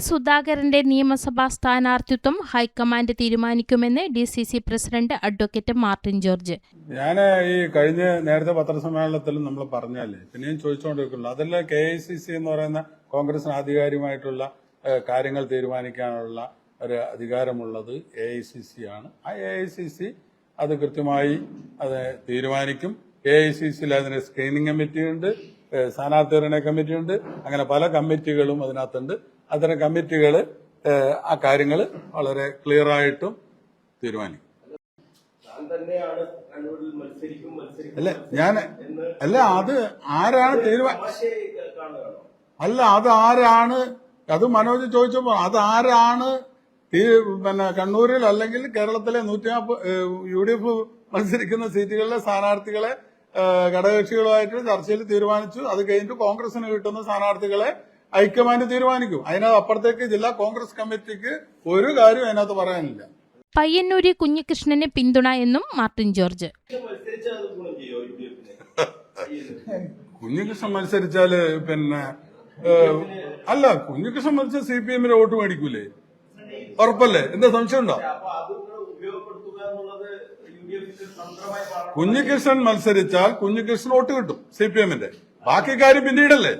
സുധാകരന്റെ നിയമസഭാ സ്ഥാനാർത്ഥിത്വം ഹൈക്കമാൻഡ് തീരുമാനിക്കുമെന്ന് DCC president advocate Martin George. ഞാൻ ഈ നേരത്തെ പത്രസമ്മേളനത്തിലും നമ്മൾ പറഞ്ഞല്ലേ, പിന്നെയും ചോദിച്ചുകൊണ്ടിരിക്കുന്നു. അതെല്ലാം KICC എന്ന് പറയുന്ന കോൺഗ്രസിന് ആധികാരികമായിട്ടുള്ള കാര്യങ്ങൾ തീരുമാനിക്കാനുള്ള ഒരു അധികാരമുള്ളത് AICC ആണ്. ആ AICC അത് കൃത്യമായി അത് തീരുമാനിക്കും. AICCയിൽ അതിന് സ്ക്രീനിങ് കമ്മിറ്റിയുണ്ട്, സ്ഥാനാർത്ഥി നിർണയ കമ്മിറ്റിയുണ്ട്, അങ്ങനെ പല കമ്മിറ്റികളും അതിനകത്തുണ്ട്. അത്തരം കമ്മിറ്റികൾ ആ കാര്യങ്ങൾ വളരെ ക്ലിയർ ആയിട്ടും തീരുമാനിക്കും. അത് ആരാണ് അത് ആരാണ്, അത് മനോജ് ചോദിച്ചപ്പോ അത് ആരാണ് കണ്ണൂരിൽ അല്ലെങ്കിൽ കേരളത്തിലെ 140 UDF മത്സരിക്കുന്ന സീറ്റുകളിലെ സ്ഥാനാർത്ഥികളെ ഘടകകക്ഷികളുമായിട്ട് ചർച്ചയിൽ തീരുമാനിച്ചു. അത് കഴിഞ്ഞിട്ട് കോൺഗ്രസിന് കിട്ടുന്ന സ്ഥാനാർത്ഥികളെ ഹൈക്കമാൻഡ് തീരുമാനിക്കും. അതിനകത്ത് അപ്പുറത്തേക്ക് ജില്ലാ കോൺഗ്രസ് കമ്മിറ്റിക്ക് ഒരു കാര്യം അതിനകത്ത് പറയാനില്ല. പയ്യന്നൂര് കുഞ്ഞികൃഷ്ണന് പിന്തുണ എന്നും മാർട്ടിൻ ജോർജ്. കുഞ്ഞികൃഷ്ണൻ മത്സരിച്ചാല് കുഞ്ഞികൃഷ്ണൻ മത്സരിച്ച CPM-ന്റെ വോട്ട് മേടിക്കൂലേ? ഉറപ്പല്ലേ? എന്താ സംശയം ഉണ്ടോ? കുഞ്ഞികൃഷ്ണൻ മത്സരിച്ചാൽ കുഞ്ഞികൃഷ്ണൻ വോട്ട് കിട്ടും CPM-ന്റെ. ബാക്കി കാര്യം പിന്നീടല്ലേ.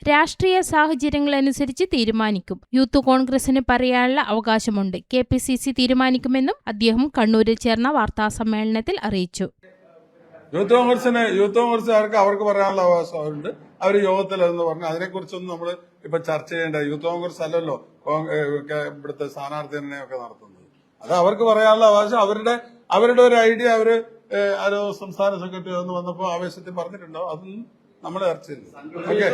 രാഷ്ട്രീയ സാഹചര്യങ്ങളനുസരിച്ച് തീരുമാനിക്കും. യൂത്ത് കോൺഗ്രസിന് പറയാനുള്ള അവകാശമുണ്ട്. KPCC തീരുമാനിക്കുമെന്നും അദ്ദേഹം കണ്ണൂരിൽ ചേർന്ന വാർത്താസമ്മേളനത്തിൽ അറിയിച്ചു. യൂത്ത് കോൺഗ്രസുകാർക്ക് അവർക്ക് പറയാനുള്ള അവകാശമുണ്ട്. അവർ യോഗത്തിൽ എന്ന് പറഞ്ഞു. അതിനെക്കുറിച്ചൊന്നും നമ്മൾ ഇപ്പൊ ചർച്ച ചെയ്യേണ്ട. യൂത്ത് കോൺഗ്രസ് അല്ലല്ലോ ഇവിടുത്തെ സ്ഥാനാർത്ഥി നിർണയമൊക്കെ നടത്തുന്നത്. അത് അവർക്ക് പറയാനുള്ള അവകാശം, അവരുടെ ഒരു ഐഡിയ അവര് ആരോ സംസ്ഥാന സെക്രട്ടറി എന്ന് വന്നപ്പോ ആവേശത്തിൽ പറഞ്ഞിട്ടുണ്ടോ? അതൊന്നും നമ്മളെ ചർച്ച ചെയ്തു. ഓക്കെ.